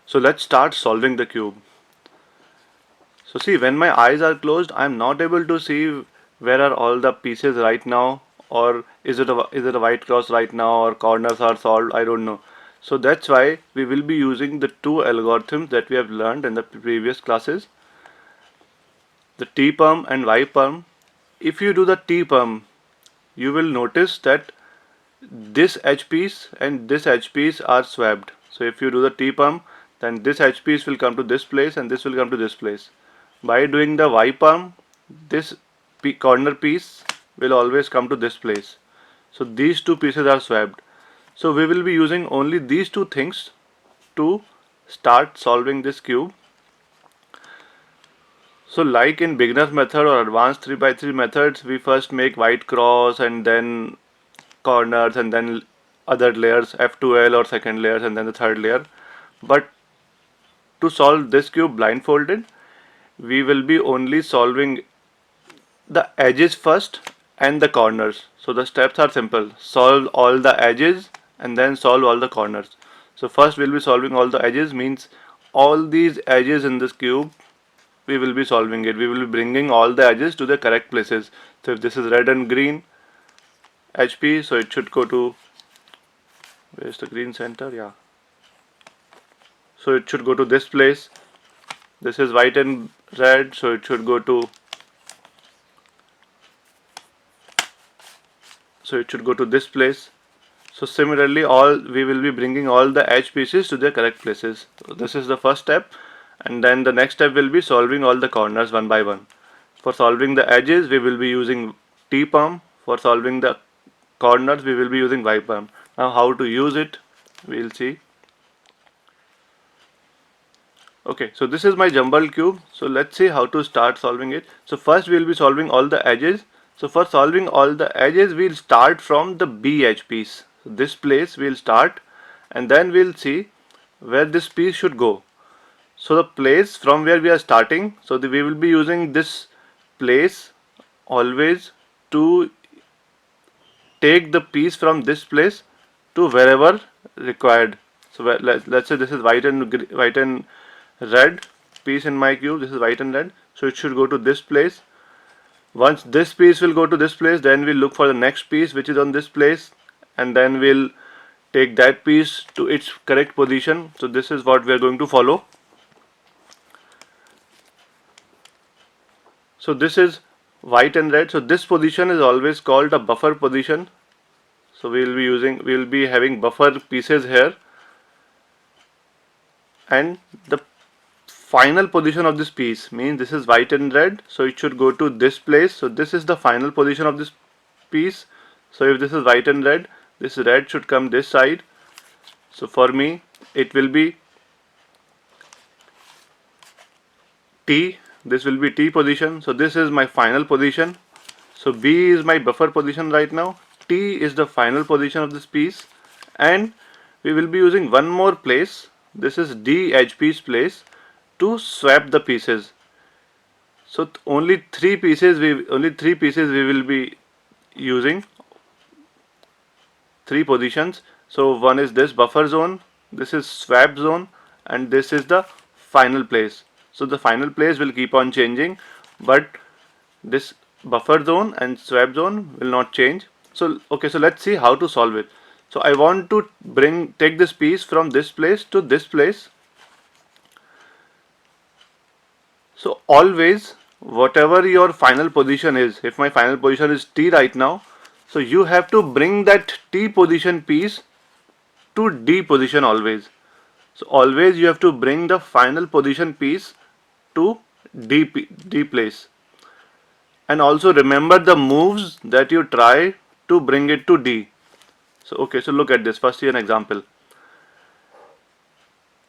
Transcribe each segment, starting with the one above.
So let's start solving the cube. So see, when my eyes are closed, I'm not able to see where are all the pieces right now, or is it a white cross right now, or corners are solved. I don't know. So that's why we will be using the two algorithms that we have learned in the previous classes, the T perm and Y perm. If you do the T perm, you will notice that this edge piece and this edge piece are swapped. So if you do the T perm, then this edge piece will come to this place and this will come to this place. By doing the Y perm, this corner piece will always come to this place. So these two pieces are swapped. So we will be using only these two things to start solving this cube. So like in beginner's method or advanced 3 by 3 methods, we first make white cross and then corners and then other layers, F2L or second layers and then the third layer. But to solve this cube blindfolded, we will be only solving the edges first and the corners. So the steps are simple. Solve all the edges and then solve all the corners. So first we'll be solving all the edges, means all these edges in this cube we will be solving it. We will be bringing all the edges to the correct places. So if this is red and green HP, so it should go to, where's the green center? Yeah. So it should go to this place. This is white and red, so it should go to, this place. So similarly, we will be bringing all the edge pieces to their correct places. So this is the first step, and then the next step will be solving all the corners one by one. For solving the edges, we will be using T perm. For solving the corners, we will be using Y perm. Now how to use it, we'll see. Okay, so this is my jumbled cube. So let's see how to start solving it. So first we'll be solving all the edges. So for solving all the edges, we'll start from the B edge piece. So this place we'll start, and then we'll see where this piece should go. So the place from where we are starting, so we will be using this place always to take the piece from this place to wherever required. So let's say this is white and red piece in my cube. This is white and red, so it should go to this place. Once this piece will go to this place, then we'll look for the next piece which is on this place, and then we'll take that piece to its correct position. So this is what we are going to follow. So this is white and red. So this position is always called a buffer position. So we'll be having buffer pieces here, and the final position of this piece means this is white and red, so it should go to this place. So this is the final position of this piece. So if this is white and red, this red should come this side. So for me it will be T. This will be T position. So this is my final position. So B is my buffer position right now. T is the final position of this piece, and we will be using one more place. This is D edge piece place to swap the pieces. So only three pieces we will be using, three positions. So one is this buffer zone, this is swap zone, and this is the final place. So the final place will keep on changing, but this buffer zone and swap zone will not change. So okay, so let's see how to solve it. So I want to take this piece from this place to this place. So always, whatever your final position is, if my final position is T right now, so you have to bring that T position piece to D position always. So always you have to bring the final position piece to D place. And also remember the moves that you try to bring it to D. So okay, so look at this. First here an example.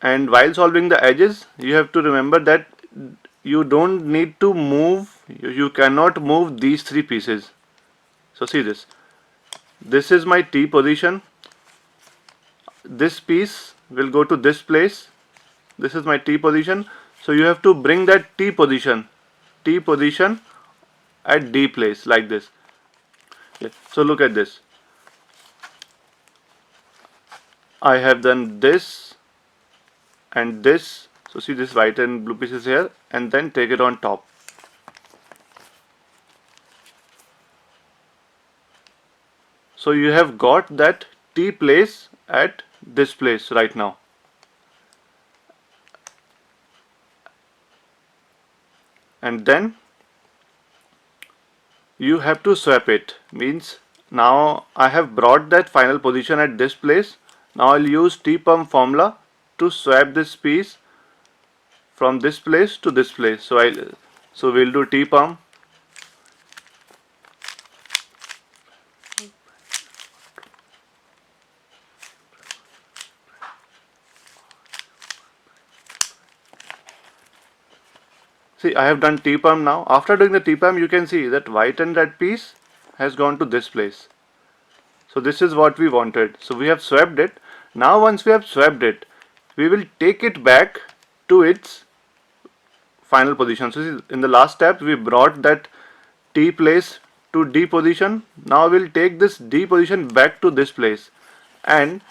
And while solving the edges, you have to remember that you don't need to move, you cannot move these three pieces. So see this. This is my T position. This piece will go to this place. This is my T position. So you have to bring that T position at D place like this. Okay. So look at this. I have done this and this. So see, this white and blue piece is here, and then take it on top. So you have got that T place at this place right now. And then you have to swap it. Means now I have brought that final position at this place. Now I'll use T-perm formula to swap this piece from this place to this place. So we'll do T-perm. See, I have done T-perm now. After doing the T-perm, you can see that white and red piece has gone to this place. So this is what we wanted. So we have swapped it. Now once we have swapped it, we will take it back to its final position. So see, in the last step, we brought that T place to D position. Now we'll take this D position back to this place. And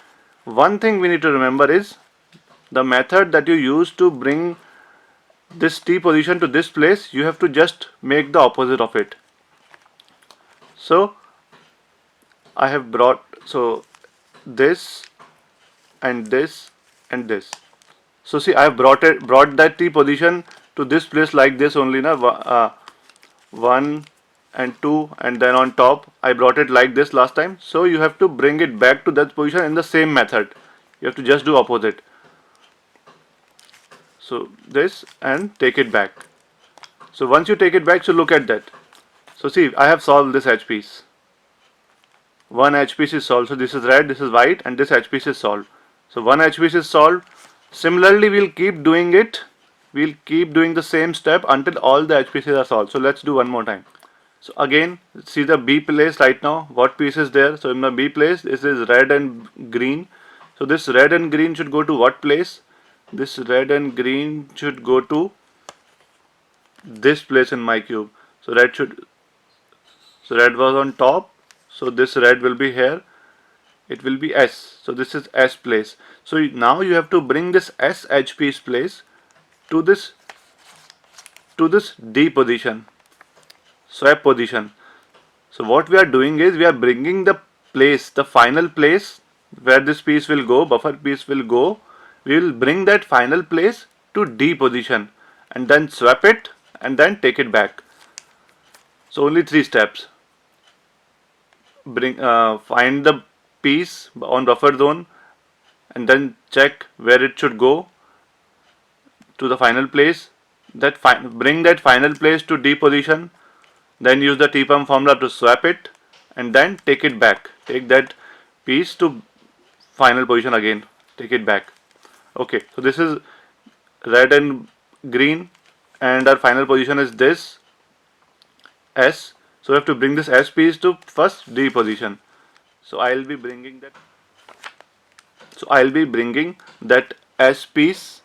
one thing we need to remember is the method that you use to bring this T position to this place, you have to just make the opposite of it. So I have brought this and this and this. So see, I have brought that T position to this place like this only, na 1 and 2, and then on top I brought it like this last time. So you have to bring it back to that position in the same method. You have to just do opposite. So this and take it back. So once you take it back, so look at that. So see, I have solved this edge piece. One edge piece is solved. So this is red, this is white, and this edge piece is solved. So one edge piece is solved. Similarly, we'll keep doing it. We'll keep doing the same step until all the edge pieces are solved. So let's do one more time. So again, see the B place right now. What piece is there? So in the B place, this is red and green. So this red and green should go to what place? This red and green should go to this place in my cube. So red was on top. So this red will be here. It will be S. So this is S place. So now you have to bring this S edge piece place to this D position, swap position. So what we are doing is we are bringing the place, the final place where this piece will go, buffer piece will go. We will bring that final place to D position and then swap it and then take it back. So only 3 steps. Find the piece on buffer zone and then check where it should go to the final place. Bring that final place to D position. Then use the T-perm formula to swap it and then take it back. Take that piece to final position again. Take it back. Okay, so this is red and green and our final position is this S. So we have to bring this S piece to first D position. So I'll be bringing that S piece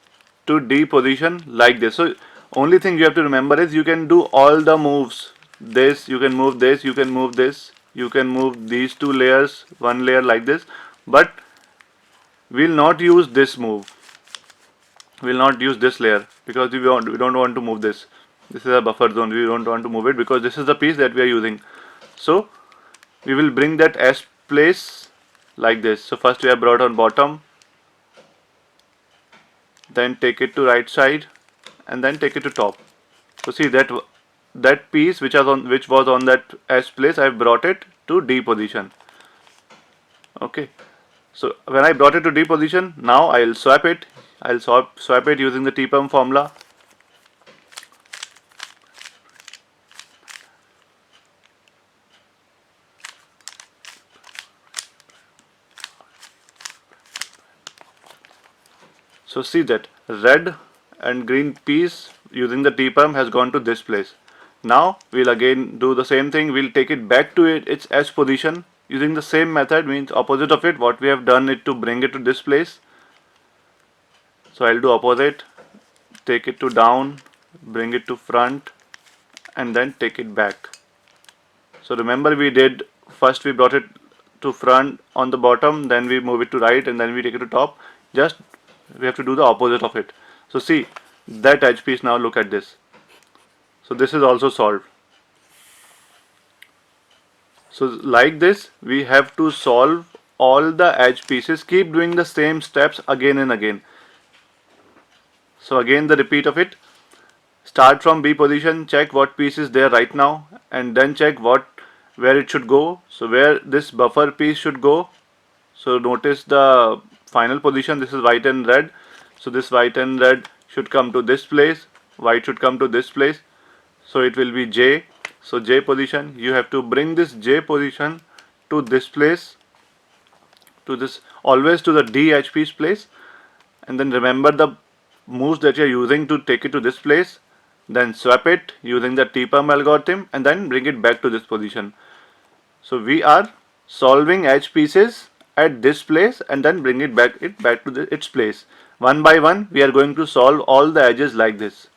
to D position like this. So only thing you have to remember is you can do all the moves. This, you can move this, you can move this, you can move these 2 layers, 1 layer like this, but we'll not use this move. We'll not use this layer because we don't want to move this. This is a buffer zone. We don't want to move it because this is the piece that we are using. So we will bring that S place like this. So first we have brought on bottom, then take it to right side, and then take it to top. So see that piece which was on that S place, I have brought it to D position. Okay. So when I brought it to D position, now I'll swap it. I'll swap it using the T-perm formula. So see that red and green piece using the T-perm has gone to this place. Now we'll again do the same thing. We'll take it back to its S position using the same method, means opposite of it. What we have done is to bring it to this place. So I'll do opposite, take it to down, bring it to front, and then take it back. So remember we did, first we brought it to front on the bottom, then we move it to right, and then we take it to top. Just We have to do the opposite of it. So see, that edge piece, now look at this. So this is also solved. So like this, we have to solve all the edge pieces. Keep doing the same steps again and again. So again the repeat of it. Start from B position, check what piece is there right now, and then check where it should go. So where this buffer piece should go. So notice the final position. This is white and red. So this white and red should come to this place. White should come to this place. So it will be J. So J position. You have to bring this J position to this place. To this, always to the D edge piece place. And then remember the moves that you're using to take it to this place. Then swap it using the TPerm algorithm and then bring it back to this position. So we are solving edge pieces at this place and then bring it back to its place. One by one we are going to solve all the edges like this.